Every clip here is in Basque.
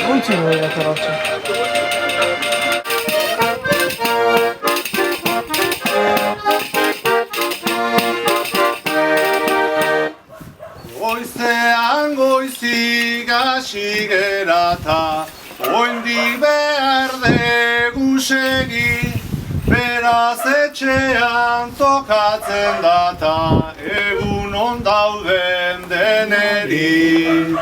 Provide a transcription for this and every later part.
Ontzi dut ateratzen. Goizean goizik hasi gerata, oraindik behar dugu segi, beraz etxean tokatzen data, egun on dauden deneri.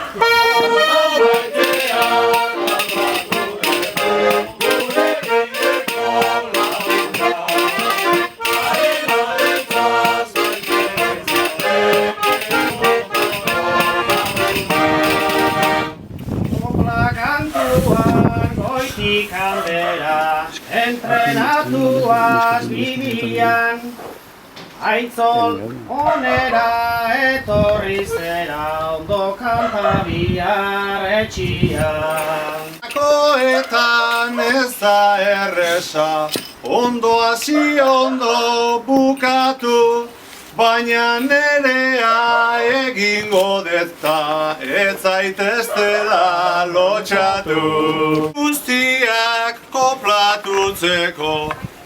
Handera, entrenatuaz bibian, aitzol onera etorri zera, ondo kanta bihar etxian. Koetan ez da erresa, ondo hasi ondo bukatu, baina nerea egingo deta, ez zaiteztela lotxatu. Guztiak koplatutzeko,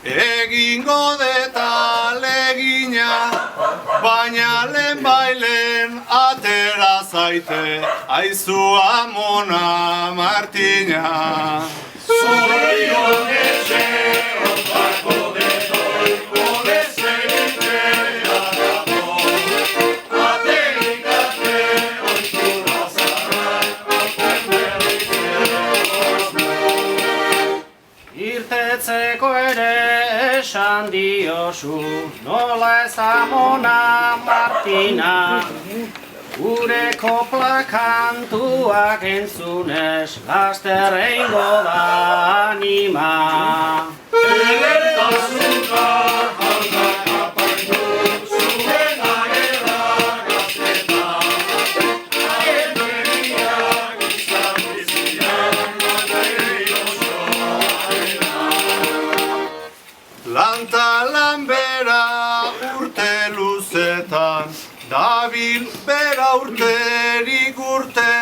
egingo deta legina, baina lehenbailen atera zaite, aizu amona Martina. Zorion etxe ontako detoi, goles egitea dago, aterikate oitura zarrak, aten berritzeko. Irtetzeko ere esan diozu, nola ez amona Martina, gure kopla kantuak entzunez, laster eingo da anima. Edertasuna jaunak apaitu, zuen agera gazteta, haien begiak izan bizian, bateri osoarena. Lanta lanbera urte luzetan, dabil bera urterik urte,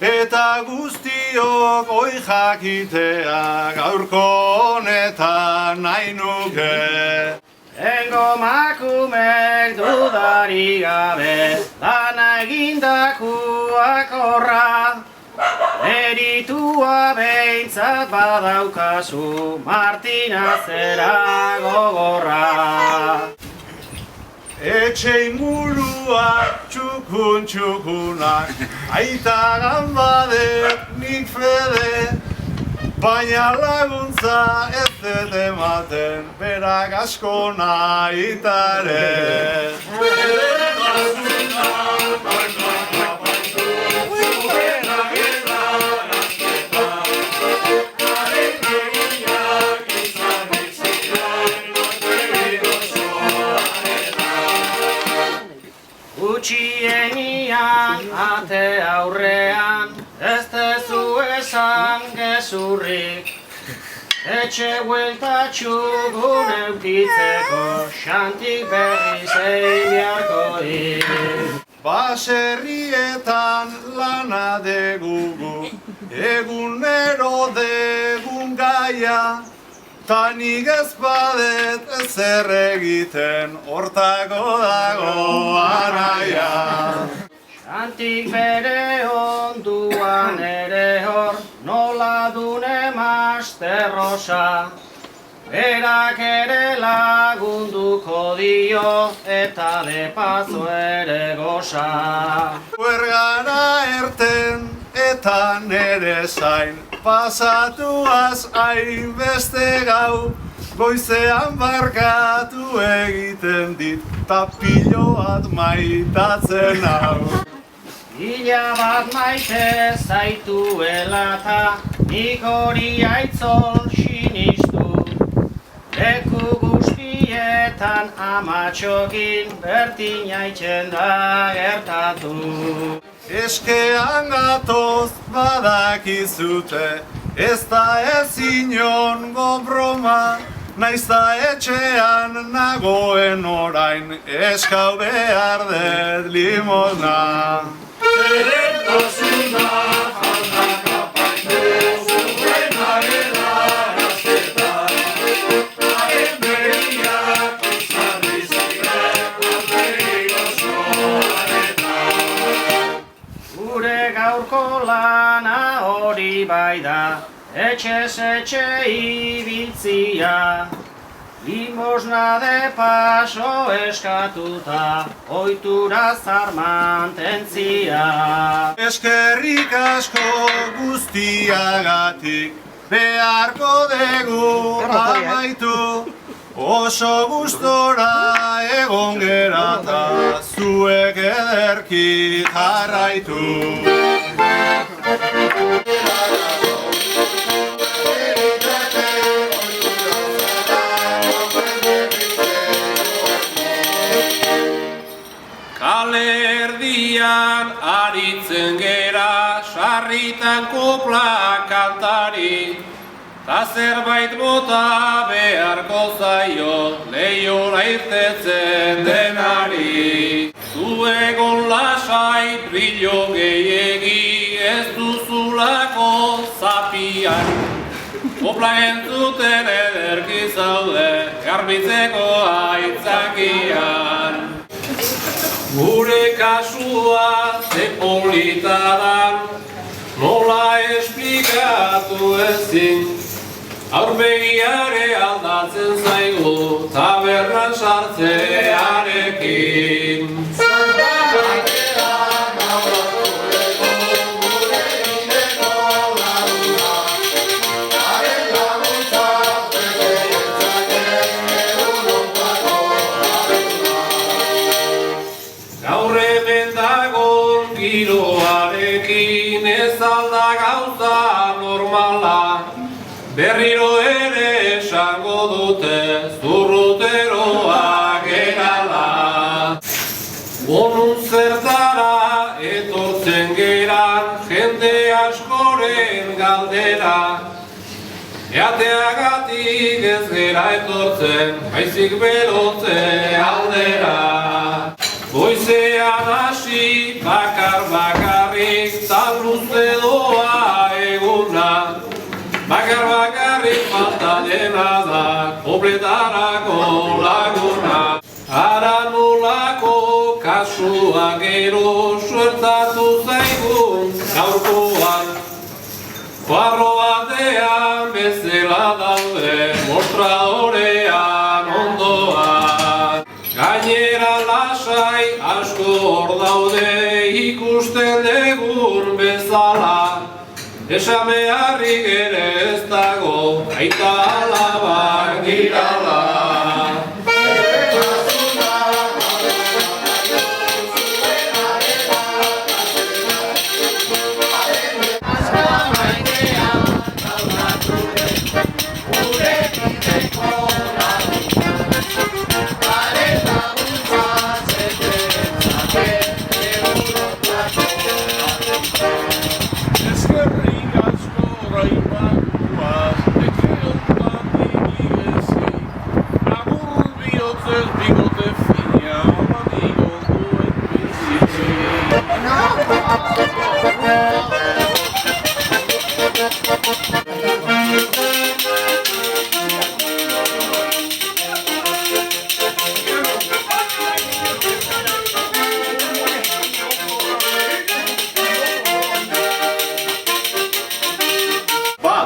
eta guztiok oi jakitea gaurko honetan nahi nuke. Lengo makumek dudari gabe, lana egindakuak horra, meritua behintzat badaukazu, Martina zera gogorra. Etxe inguruak txukun-txukunak, aita ganbadet nik fede, baina laguntza ez dut ematen, berak asko nahitare. Gutxienian ate aurrean, ez tezu esan gezurrik, etxe bueltatxu gune eutitzeko, xantik berriz egin beharkoik. Baserrietan lana degugu, egunero degun gaia, ta nik ez badet ezer egiten, hortako dago anaia. Xantik bere onduan ere hor, nola dune masterrosa, berak ere lagunduko dio, eta de paso ere goza. Huergara erten eta nere zain, pasatuaz hainbeste gau, goizean barkatu egiten dit, ta pilo bat maitatzen hau. Ila bat maite zaituela ta, nik hori aitzol sinistu, leku guztietan amatxokin bertina itxen da gertatu. Eskean gatoz badakizute, ez da ez inongo broma, naiz da etxean nagoen orain, eskau behar dut limona. Edertasuna jaunak apaindu, lana hori bai da, etxez etxe ibiltzia. Limosna de paso eskatuta, ohitura zar mantentzia. Eskerrik asko guztiagatik, beharko dugu amaitu. Oso gustora egon gera ta zuek ederki jarraitu. Kale erdian aritzen gera, sarritan kopla kantari, ta zerbait bota beharko zaio, lehiora irtetzen denari. Zu egon lasai, brillo gehiegi, ez duzulako zapian. Kopla entzuten ederki zaude, garbitzeko aitzakian. Gure kasua ze polita dan, nola esplikatu ezin. Aurbegiare aldatzen zaigu, tabernan sartzearekin. Gaur hemen dagon giroarekin ez alda gauza normala. Berriro ere esango dute zurruteroa gerala. Bonun zertara etortzen geran jende askoren galdera. Eateagatik ez gera etortzen, baizik berotze aldera. Goizean hasi bakar-bakarrik, tal luze doa eguna. Bakar-bakarrik falta dena da, pobretarako laguna. Hara nolako kasua gero suertatu zaigun gaurkoan. Barro batean bezala daude, mostradorean ondoan. Gainera lasai asko hor daude ikusten degun bezala. Esan beharrik ere ez dago, aita alabak girala.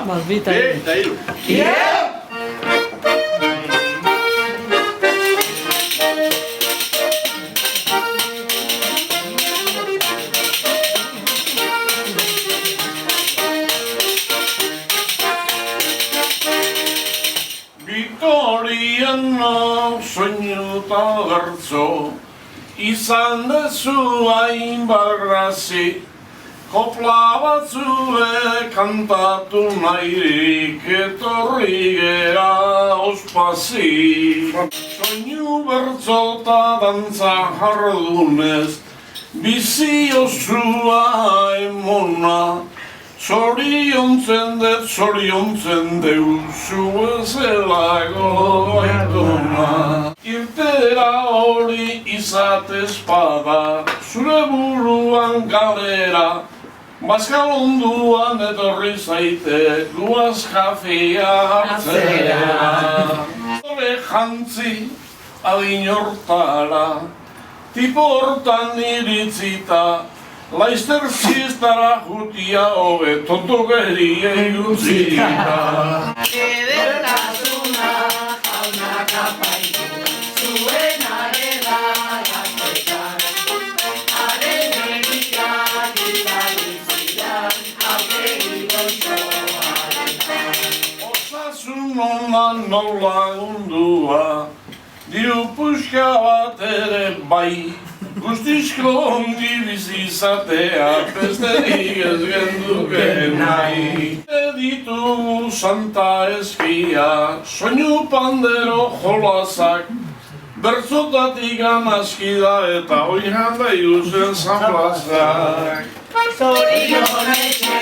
Malvita hiru. Vitoriana soinuta gertzo, izan dezu hainbarrazi. Kopla batzue kantatu nahirik etorri gera ospazi. Soinu bertzota dantza jardunez, bizi osua emona. Zoriontzen deuzu ezelago aitona. Irtera hori izatez bada, zure buruan galera. Bazkalonduan etorri zaite, guaz kafea hartzera. Zore jantzi adin hortara, tipo hortan iritzita, Laizter fiestara jutia hobe tontogerie utzita. Edertasuna jaunak apaitu, zuen arela gaztetan. Haren egiak izan aurregi goizoaren. Osasun onan nola gundua, diru puxka bat ere bai. Guztizko ongi bizi izatea, besterik ez genduke nahi. Ditugu santa eskia, soinu pandero jolazak, bertzotatik anaskida eta oiran da iguzen San Plazak. Zorionetxe